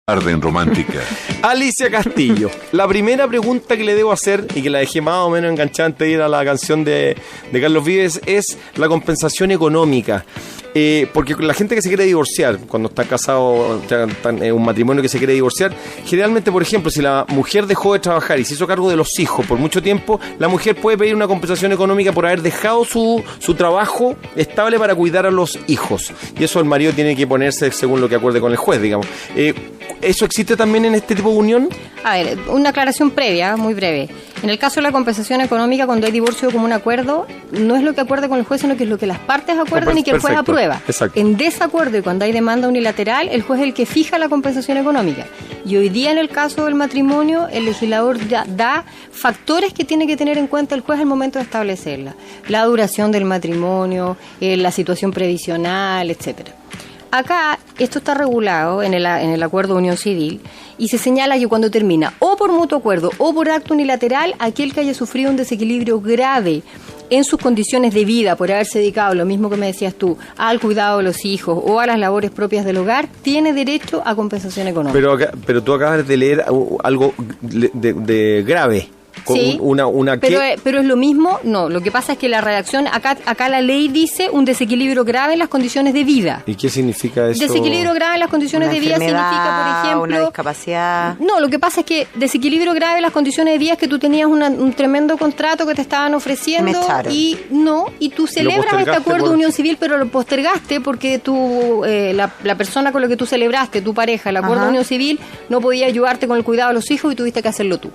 Arden romántica. Alicia Castillo, la primera pregunta que le debo hacer, y que la dejé más o menos enganchada antes de ir a la canción de Carlos Vives, es la compensación económica. Porque la gente que se quiere divorciar, cuando está casado, en un matrimonio que se quiere divorciar, generalmente, por ejemplo, si la mujer dejó de trabajar y se hizo cargo de los hijos por mucho tiempo, la mujer puede pedir una compensación económica por haber dejado su trabajo estable para cuidar a los hijos. Y eso el marido tiene que ponerse según lo que acuerde con el juez, digamos. ¿Eso existe también en este tipo de unión? A ver, una aclaración previa, muy breve. En el caso de la compensación económica, cuando hay divorcio como un acuerdo, no es lo que acuerde con el juez, sino que es lo que las partes acuerdan y que el juez aprueba. Exacto. En desacuerdo y cuando hay demanda unilateral, el juez es el que fija la compensación económica. Y hoy día, en el caso del matrimonio, el legislador da factores que tiene que tener en cuenta el juez al momento de establecerla. La duración del matrimonio, la situación previsional, etcétera. Acá esto está regulado en el acuerdo de unión civil y se señala que cuando termina o por mutuo acuerdo o por acto unilateral, aquel que haya sufrido un desequilibrio grave en sus condiciones de vida por haberse dedicado, lo mismo que me decías tú, al cuidado de los hijos o a las labores propias del hogar, tiene derecho a compensación económica. Pero tú acabas de leer algo de grave. Sí, pero es lo mismo. No, lo que pasa es que la redacción, acá la ley dice un desequilibrio grave en las condiciones de vida. ¿Y qué significa eso? Desequilibrio grave en las condiciones de vida significa, por ejemplo, una discapacidad. No, lo que pasa es que desequilibrio grave en las condiciones de vida es que tú tenías un tremendo contrato que te estaban ofreciendo y tú celebras este acuerdo de unión civil, pero lo postergaste porque tú, la persona con la que tú celebraste, tu pareja, el acuerdo de unión civil, no podía ayudarte con el cuidado de los hijos y tuviste que hacerlo tú.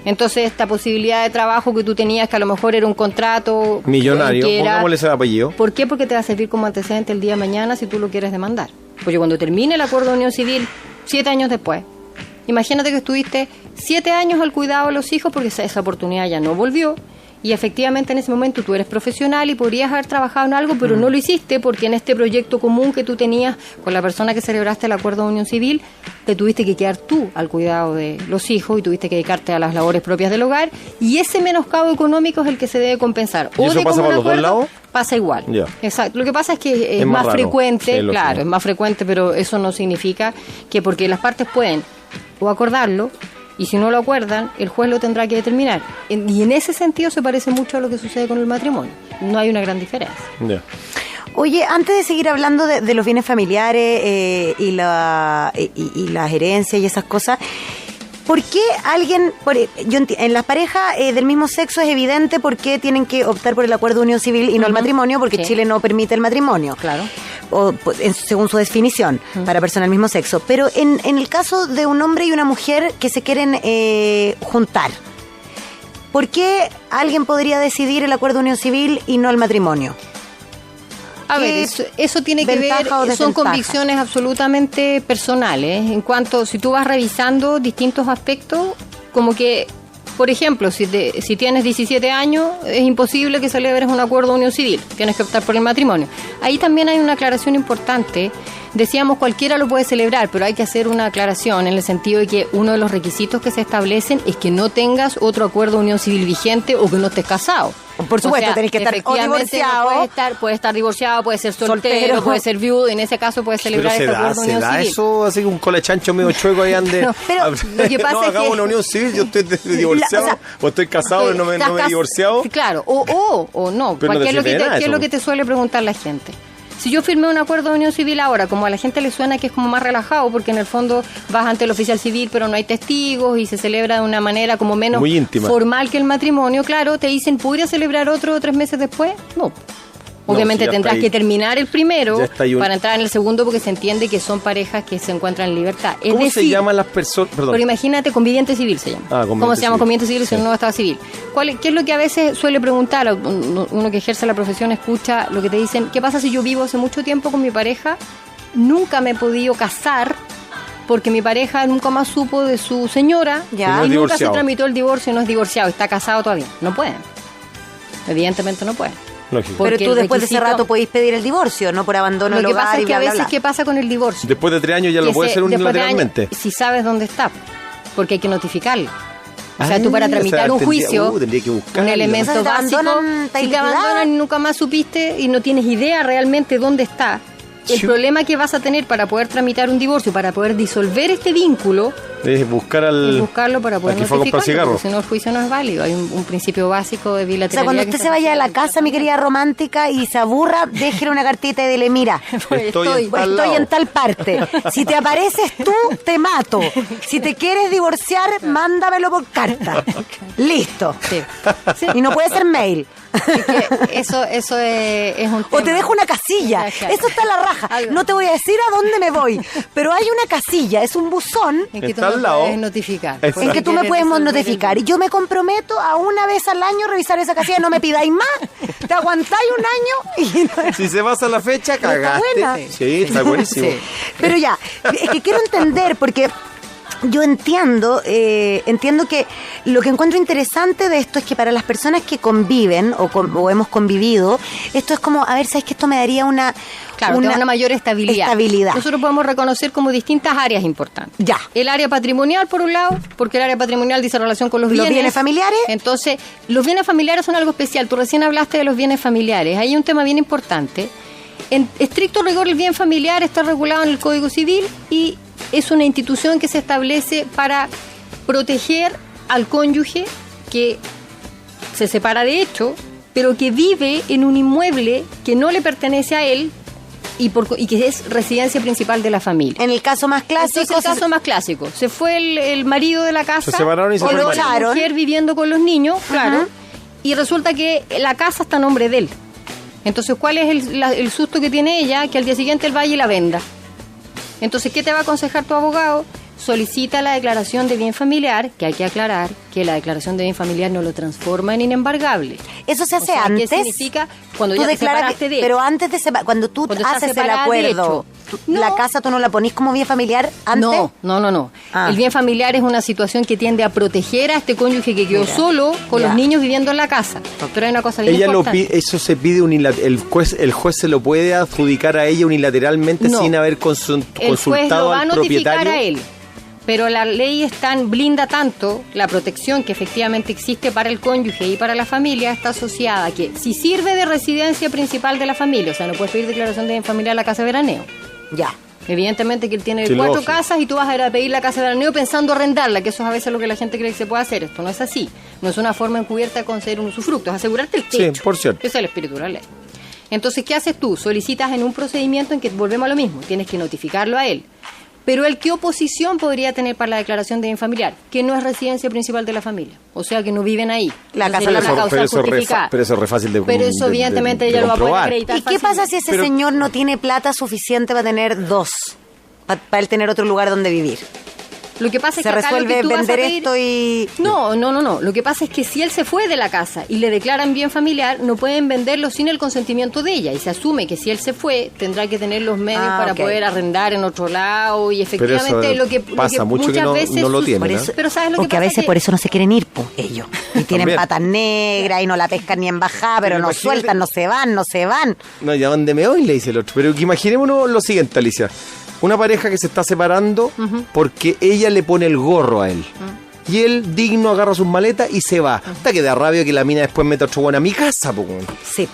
Entonces, esta posibilidad de trabajo que tú tenías, que a lo mejor era un contrato millonario, pongámosle ese apellido. ¿Por qué? Porque te va a servir como antecedente el día de mañana si tú lo quieres demandar. Porque cuando termine el acuerdo de unión civil, 7 años después, imagínate que estuviste 7 años al cuidado de los hijos porque esa oportunidad ya no volvió. Y efectivamente en ese momento tú eres profesional y podrías haber trabajado en algo, pero no lo hiciste porque en este proyecto común que tú tenías con la persona que celebraste el acuerdo de unión civil, te tuviste que quedar tú al cuidado de los hijos y tuviste que dedicarte a las labores propias del hogar, y ese menoscabo económico es el que se debe compensar. ¿Y eso pasa por los dos lados? Pasa igual. Yeah. Exacto. Lo que pasa es que es más frecuente, claro, es más frecuente, pero eso no significa que porque las partes pueden o acordarlo, y si no lo acuerdan, el juez lo tendrá que determinar. Y en ese sentido se parece mucho a lo que sucede con el matrimonio. No hay una gran diferencia. Yeah. Oye, antes de seguir hablando de los bienes familiares y las herencias y esas cosas, ¿por qué alguien, en las parejas del mismo sexo es evidente por qué tienen que optar por el acuerdo de unión civil y no el matrimonio? Porque Chile no permite el matrimonio. Claro. O, pues, según su definición, para personas del mismo sexo. Pero en el caso de un hombre y una mujer que se quieren juntar, ¿por qué alguien podría decidir el acuerdo de unión civil y no el matrimonio? A ver, eso tiene que ver, son convicciones absolutamente personales. En cuanto, si tú vas revisando distintos aspectos, como que, por ejemplo, si tienes 17 años, es imposible que celebres un acuerdo de unión civil, tienes que optar por el matrimonio. Ahí también hay una aclaración importante. Decíamos, cualquiera lo puede celebrar, pero hay que hacer una aclaración en el sentido de que uno de los requisitos que se establecen es que no tengas otro acuerdo de unión civil vigente o que no estés casado. Por supuesto, o sea, tenés que estar o divorciado. No puede estar divorciado, puede ser soltero, puede ser viudo, en ese caso puede celebrar este acuerdo de unión civil. Eso así un colechancho medio chueco ahí ande. No, pero lo que pasa es que una unión civil, yo estoy divorciado, o estoy casado y no me he divorciado. Claro, o no. ¿Qué es lo que te suele preguntar la gente? Si yo firmé un acuerdo de unión civil ahora, como a la gente le suena que es como más relajado, porque en el fondo vas ante el oficial civil, pero no hay testigos y se celebra de una manera como menos formal que el matrimonio, claro, te dicen, ¿podría celebrar otro 3 meses después? No. Obviamente tendrás que terminar el primero para entrar en el segundo, porque se entiende que son parejas que se encuentran en libertad. ¿Cómo se llaman las personas? Perdón. Pero imagínate, conviviente civil se llama. ¿Cómo se llama conviviente civil si no estado civil? ¿Qué es lo que a veces suele preguntar? Uno que ejerce la profesión escucha lo que te dicen. ¿Qué pasa si yo vivo hace mucho tiempo con mi pareja? Nunca me he podido casar porque mi pareja nunca más supo de su señora y nunca se tramitó el divorcio y no es divorciado, está casado todavía. No pueden. Evidentemente no pueden. Lógico. Pero tú después de ese rato podéis pedir el divorcio, no por abandono del hogar. Lo que pasa es que a veces, ¿qué pasa con el divorcio? Después de 3 años ya lo puede hacer unilateralmente. Si sabes dónde está, porque hay que notificarlo. O sea, tú para tramitar un juicio, un elemento básico, si te abandonan y nunca más supiste y no tienes idea realmente dónde está, El problema que vas a tener para poder tramitar un divorcio, para poder disolver este vínculo, es buscar al... es buscarlo para poder al que fue a comprar notificarlo, cigarros. porque si no el juicio no es válido. Hay un principio básico de O bilateralidad. sea, cuando que usted está se vaya a la asociado. casa, mi querida romántica, y se aburra, déjele una cartita y dile, mira, Estoy en tal estoy lado. en tal parte. Si te apareces tú, te mato. Si te quieres divorciar, mándamelo por carta. Listo. Sí. Sí. Y no puede ser mail. Así que eso es un tema. O te dejo una casilla. Exacto. Eso está en la raja. Algo. No te voy a decir a dónde me voy, pero hay una casilla, es un buzón en que tú Está me al lado. puedes notificar. Exacto. en que tú me puedes notificar. Y yo me comprometo a una vez al año revisar esa casilla. No me pidáis más. Te aguantáis un año y no... Si se pasa la fecha, Pero está cagaste. buena. Sí, está buenísimo. Sí. Pero ya, es que quiero entender, porque yo entiendo que lo que encuentro interesante de esto es que para las personas que conviven o hemos convivido, esto es como, a ver, ¿sabes que esto me daría una... Claro, te da una mayor estabilidad. Estabilidad. Nosotros podemos reconocer como distintas áreas importantes. Ya. El área patrimonial, por un lado, porque el área patrimonial dice relación con los ¿Los bienes. bienes familiares? Entonces, los bienes familiares son algo especial. Tú recién hablaste de los bienes familiares. Hay un tema bien importante. En estricto rigor, el bien familiar está regulado en el Código Civil y es una institución que se establece para proteger al cónyuge que se separa de hecho, pero que vive en un inmueble que no le pertenece a él y que es residencia principal de la familia. En el caso más clásico... Entonces, el caso más clásico. Se fue el marido de la casa. Se separaron y se o fue el la marido. mujer viviendo con los niños, claro. Ajá. Y resulta que la casa está a nombre de él. Entonces, ¿cuál es el susto que tiene ella? Que al día siguiente él vaya y la venda. Entonces, ¿qué te va a aconsejar tu abogado? Solicita la declaración de bien familiar, que hay que aclarar que la declaración de bien familiar no lo transforma en inembargable. Eso se hace O sea, antes. ¿qué significa? Cuando Tú ya te declaras separaste de pero antes de cuando tú Cuando estás haces el separada de acuerdo, hecho. No. la casa tú no la ponís como bien familiar antes. No. Ah. El bien familiar es una situación que tiende a proteger a este cónyuge que quedó Mira. solo con Ya. los niños viviendo en la casa. Pero hay una cosa bien Ella lo importante. pide, eso se pide el juez se lo puede adjudicar a ella unilateralmente No. sin haber El juez consultado lo va a al notificar propietario. a él. Pero la ley blinda tanto la protección que efectivamente existe para el cónyuge y para la familia, está asociada a que si sirve de residencia principal de la familia, o sea, no puedes pedir declaración de bien familiar a la casa de veraneo. Ya. Evidentemente que él tiene Sí, 4 lógico. casas y tú vas a ir a pedir la casa de veraneo pensando arrendarla, que eso es a veces lo que la gente cree que se puede hacer. Esto no es así. No es una forma encubierta de conseguir un usufructo, es asegurarte el Sí, techo. por cierto. Ese es el espíritu de la ley. Entonces, ¿qué haces tú? Solicitas en un procedimiento en que volvemos a lo mismo, tienes que notificarlo a él. Pero ¿el qué oposición podría tener para la declaración de bien familiar? Que no es residencia principal de la familia. O sea, que no viven ahí. La Eso casa sería de una la- causa pero eso es justificada. pero eso es re fácil de Pero eso evidentemente ella lo va a poder comprobar. acreditar. ¿Y qué pasa si fácilmente. ese Pero- señor no tiene plata suficiente para tener dos? Para él tener otro lugar donde vivir. Lo que pasa es Se que acá lo resuelve que tú vas a vender pedir- esto y... No. Lo que pasa es que si él se fue de la casa y le declaran bien familiar, no pueden venderlo sin el consentimiento de ella. Y se asume que si él se fue, tendrá que tener los medios para ok. poder arrendar en otro lado. Y Pero efectivamente eso lo que pasa mucho que muchas no- veces no lo tienen, Por ¿eh? eso, Pero ¿sabes lo que porque a pasa? veces Que- por eso no se quieren ir, pues, ellos. Y tienen También. patas negras y no la pescan ni en bajada, pero no imagínate- sueltan, no se van. No, ya dónde me voy, le dice el otro. Pero que imaginémonos lo siguiente, Alicia. Una pareja que se está separando porque ella le pone el gorro a él. Y él, digno, agarra sus maletas y se va. Hasta que da rabia que la mina después meta otro bueno a mi casa, po. Sí.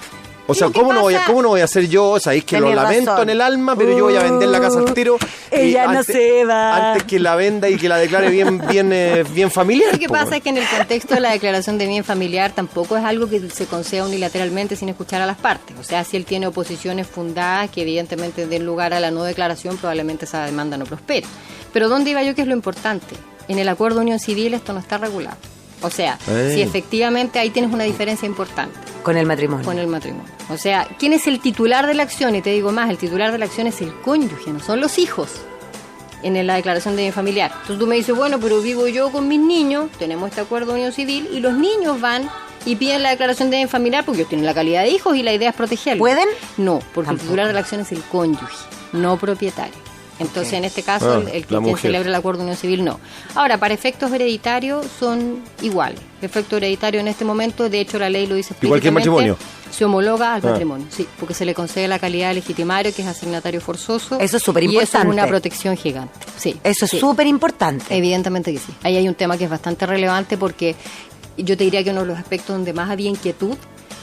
O sea, Lo que ¿cómo no pasa- voy a hacer yo? Sabéis que lo Tenés lamento razón. en el alma, pero yo voy a vender la casa al tiro. Ella no se va. Antes que la venda y que la declare bien familiar. Lo que po. pasa es que en el contexto de la declaración de bien familiar tampoco es algo que se conceda unilateralmente sin escuchar a las partes. O sea, si él tiene oposiciones fundadas que evidentemente den lugar a la no declaración, probablemente esa demanda no prospere. Pero ¿dónde iba yo? Que es lo importante. En el acuerdo de unión civil esto no está regulado. O sea, si efectivamente ahí tienes una diferencia importante Con el matrimonio. con el matrimonio. O sea, ¿quién es el titular de la acción? Y te digo más, el titular de la acción es el cónyuge, no son los hijos en la declaración de bien familiar. Entonces tú me dices, bueno, pero vivo yo con mis niños, tenemos este acuerdo de unión civil y los niños van y piden la declaración de bien familiar porque ellos tienen la calidad de hijos y la idea es protegerlos. ¿Pueden? No, porque el Tampoco. titular de la acción es el cónyuge, no propietario. Entonces, en este caso, Ah, el la quien mujer. celebra el acuerdo de unión civil no. Ahora, para efectos hereditarios son iguales. Efecto hereditario en este momento, de hecho la ley lo dice Igual que el explícitamente, matrimonio. se homologa al Ah. matrimonio, sí, porque se le concede la calidad de legitimario, que es asignatario forzoso. Eso es súper Y eso es importante. una protección gigante. Sí, Eso es sí. súper importante. Evidentemente que sí. Ahí hay un tema que es bastante relevante porque yo te diría que uno de los aspectos donde más había inquietud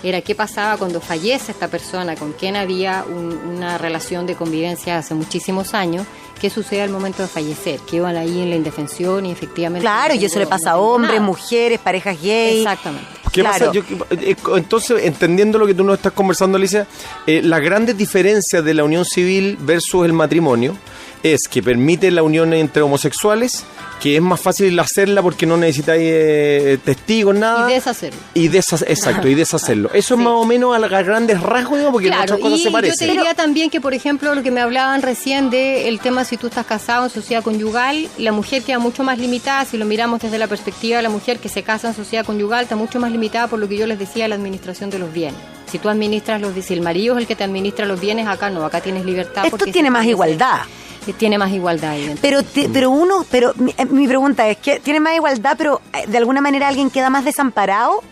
era qué pasaba cuando fallece esta persona con quien había una relación de convivencia hace muchísimos años, qué sucede al momento de fallecer, que iban ahí en la indefensión y efectivamente... Claro, y eso le pasa a hombres, mujeres, parejas gay. Exactamente. ¿Qué Claro. pasa? Entonces, entendiendo lo que tú nos estás conversando, Alicia, las grandes diferencias de la unión civil versus el matrimonio es que permite la unión entre homosexuales, que es más fácil hacerla porque no necesitáis testigos, nada. Y deshacerlo. Exacto, y deshacerlo. Eso es más o menos a grandes rasgos, digamos, porque Claro, las otras cosas se y yo parecen. te diría también que, por ejemplo, lo que me hablaban recién del tema si tú estás casado en sociedad conyugal, la mujer queda mucho más limitada, si lo miramos desde la perspectiva de la mujer que se casa en sociedad conyugal, está mucho más limitada por lo que yo les decía, la administración de los bienes. Si tú administras si el marido es el que te administra los bienes, acá no, acá tienes libertad. Esto porque tiene más igualdad. Tiene más igualdad, evidentemente. Pero mi pregunta es que tiene más igualdad, pero de alguna manera alguien queda más desamparado.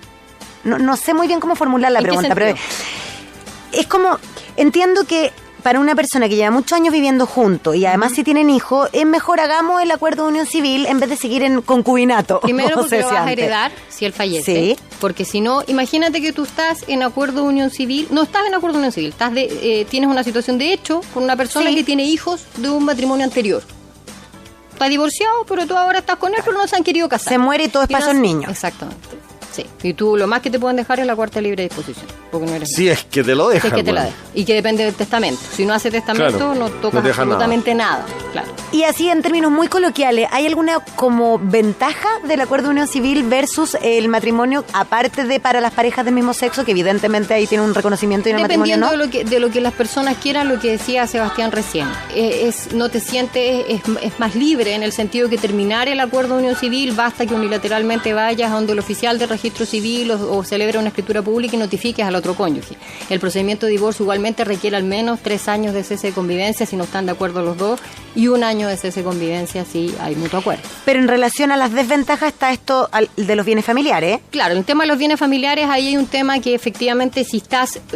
No sé muy bien cómo formular la ¿En qué pregunta, pero sentido? es como, entiendo que para una persona que lleva muchos años viviendo juntos y además si tienen hijos, es mejor hagamos el acuerdo de unión civil en vez de seguir en concubinato. Primero como porque se lo decía vas a antes. heredar si él fallece. Sí. Porque si no, imagínate que tú estás en acuerdo de unión civil, no estás en acuerdo de unión civil, tienes una situación de hecho con una persona Sí. que tiene hijos de un matrimonio anterior. Está divorciado, pero tú ahora estás con él, pero no se han querido casar. Se muere y todo es para esos niños. Exactamente. Sí. Y tú lo más que te pueden dejar es la cuarta libre disposición. Porque no eres Si es que te lo Si dejan. es que te la bueno. deja. Y que depende del testamento. Si no hace testamento, Claro, no no tocas te deja absolutamente nada. Claro. Y así en términos muy coloquiales, ¿hay alguna como ventaja del acuerdo de unión civil versus el matrimonio, aparte de para las parejas del mismo sexo, que evidentemente ahí tiene un reconocimiento y en el matrimonio Dependiendo no? de lo que las personas quieran, lo que decía Sebastián recién. No te sientes, es más libre en el sentido que terminar el acuerdo de unión civil, basta que unilateralmente vayas a donde el oficial de registro civil o celebre una escritura pública y notifiques al otro cónyuge. El procedimiento de divorcio igualmente requiere al menos 3 años de cese de convivencia si no están de acuerdo los dos y 1 año de cese de convivencia si hay mutuo acuerdo. Pero en relación a las desventajas está esto de los bienes familiares. Claro, el tema de los bienes familiares, ahí hay un tema que efectivamente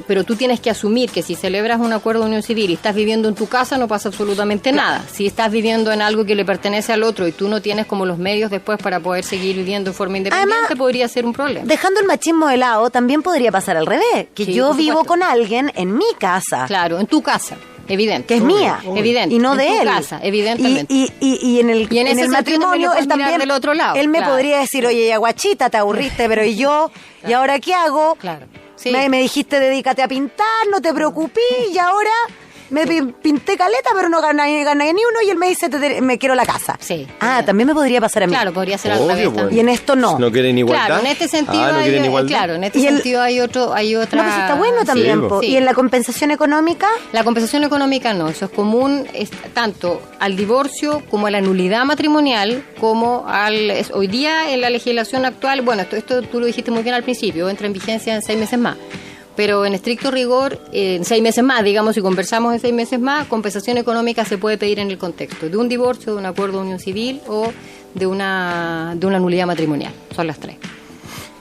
pero tú tienes que asumir que si celebras un acuerdo de unión civil y estás viviendo en tu casa no pasa absolutamente nada. Si estás viviendo en algo que le pertenece al otro y tú no tienes como los medios después para poder seguir viviendo en forma independiente, Además, podría ser un problema. Dejando el machismo de lado, también podría pasar al revés, que Sí, yo por vivo supuesto. con alguien en mi casa, Claro, en tu casa, evidente. que es mía, Evidente. y no en de tu él. casa, evidentemente. Y en el, Y en ese el sentido también matrimonio, lo puedes él también, mirar del otro lado, él me claro. podría decir, oye, ya guachita, te aburriste, pero ¿y yo? ¿Y ahora qué hago? Claro. Sí. Me dijiste, dedícate a pintar, no te preocupes, y ahora me pinté caleta, pero no gané ni uno, y él me dice, me quiero la casa. Sí. También me podría pasar a mí. Claro, podría ser al Obvio, revés pues. también. Y en esto no. ¿No quieren igualdad? Claro, en este sentido ¿no quieren igualdad? claro, en este Y el- sentido hay otra. No, pues está bueno también. Sí, po. sí. Y en la compensación económica, La compensación económica no, eso es común tanto al divorcio como a la nulidad matrimonial, como hoy día en la legislación actual, bueno, esto tú lo dijiste muy bien al principio, entra en vigencia en 6 meses más. Pero en estricto rigor, en 6 meses más, digamos, si conversamos en 6 meses más, compensación económica se puede pedir en el contexto de un divorcio, de un acuerdo de unión civil o de una nulidad matrimonial. Son las 3.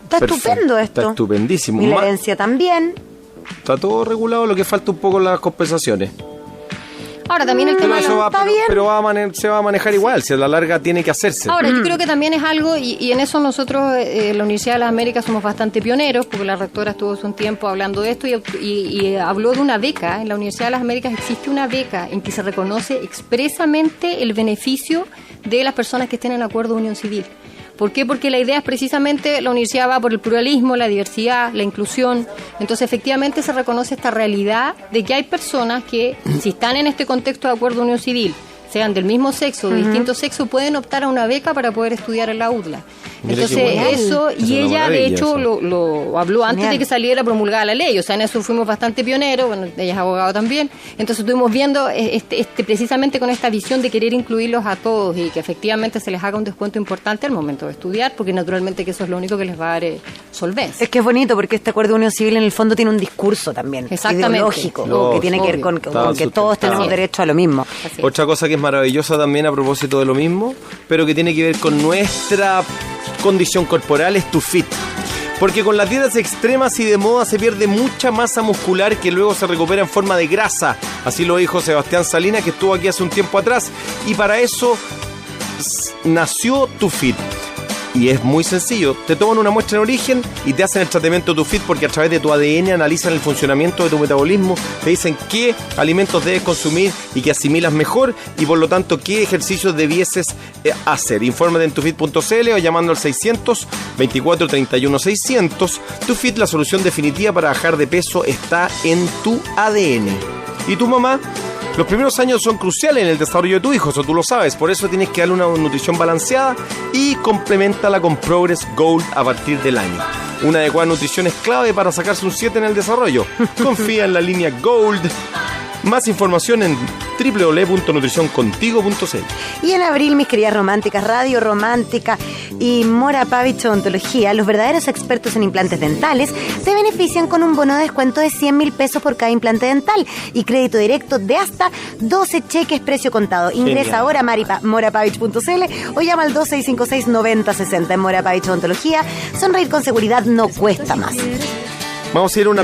está Perfecto, estupendo esto. Está estupendísimo. Y la herencia también. Está todo regulado, lo que falta un poco las compensaciones. Ahora, también el tema... Pero eso va, está bien. pero se va a manejar igual, si a la larga tiene que hacerse. Ahora, yo creo que también es algo, y en eso nosotros, la Universidad de las Américas, somos bastante pioneros, porque la rectora estuvo hace un tiempo hablando de esto y habló de una beca. En la Universidad de las Américas existe una beca en que se reconoce expresamente el beneficio de las personas que estén en acuerdo de unión civil. ¿Por qué? Porque la idea es precisamente, la universidad va por el pluralismo, la diversidad, la inclusión. Entonces, efectivamente, se reconoce esta realidad de que hay personas que, si están en este contexto de acuerdo de unión civil, sean del mismo sexo o de distinto sexo, pueden optar a una beca para poder estudiar en la UDLA. Mira Entonces, qué bueno. eso, Es y una ella, de maravilla hecho, eso. lo habló antes Genial. de que saliera promulgada la ley. O sea, en eso fuimos bastante pioneros. Bueno, ella es abogado también. Entonces, estuvimos viendo precisamente con esta visión de querer incluirlos a todos y que efectivamente se les haga un descuento importante al momento de estudiar, porque naturalmente que eso es lo único que les va a dar solvencia. Es que es bonito porque este acuerdo de unión civil en el fondo tiene un discurso también. Exactamente. Ideológico. Lógico. Que tiene que ver con Obvio. que todos tenemos Así es. derecho a lo mismo. Así es. Otra cosa que es maravillosa también a propósito de lo mismo, pero que tiene que ver con nuestra condición corporal, es tu fit. Porque con las dietas extremas y de moda se pierde mucha masa muscular que luego se recupera en forma de grasa. Así lo dijo Sebastián Salinas, que estuvo aquí hace un tiempo atrás. Y para eso nació tu fit. Y es muy sencillo, te toman una muestra en origen y te hacen el tratamiento de TUFIT, porque a través de tu ADN analizan el funcionamiento de tu metabolismo, te dicen qué alimentos debes consumir y que asimilas mejor, y por lo tanto qué ejercicios debieses hacer. Infórmate en tufit.cl o llamando al 600 24 31 600. TUFIT, la solución definitiva para bajar de peso, está en tu ADN. ¿Y tu mamá? Los primeros años son cruciales en el desarrollo de tu hijo, eso tú lo sabes. Por eso tienes que darle una nutrición balanceada y compleméntala con Progress Gold a partir del año. Una adecuada nutrición es clave para sacarse un 7 en el desarrollo. Confía en la línea Gold. Más información en www.nutricioncontigo.cl. Y en abril, mis queridas románticas, Radio Romántica y Mora Pavich Odontología, los verdaderos expertos en implantes dentales, se benefician con un bono de descuento de 100.000 pesos por cada implante dental y crédito directo de hasta 12 cheques precio contado. Ingresa Genial. ahora a morapavich.cl o llama al 2656-9060. En Mora Pavich Odontología, sonreír con seguridad no cuesta más. Vamos a ir a una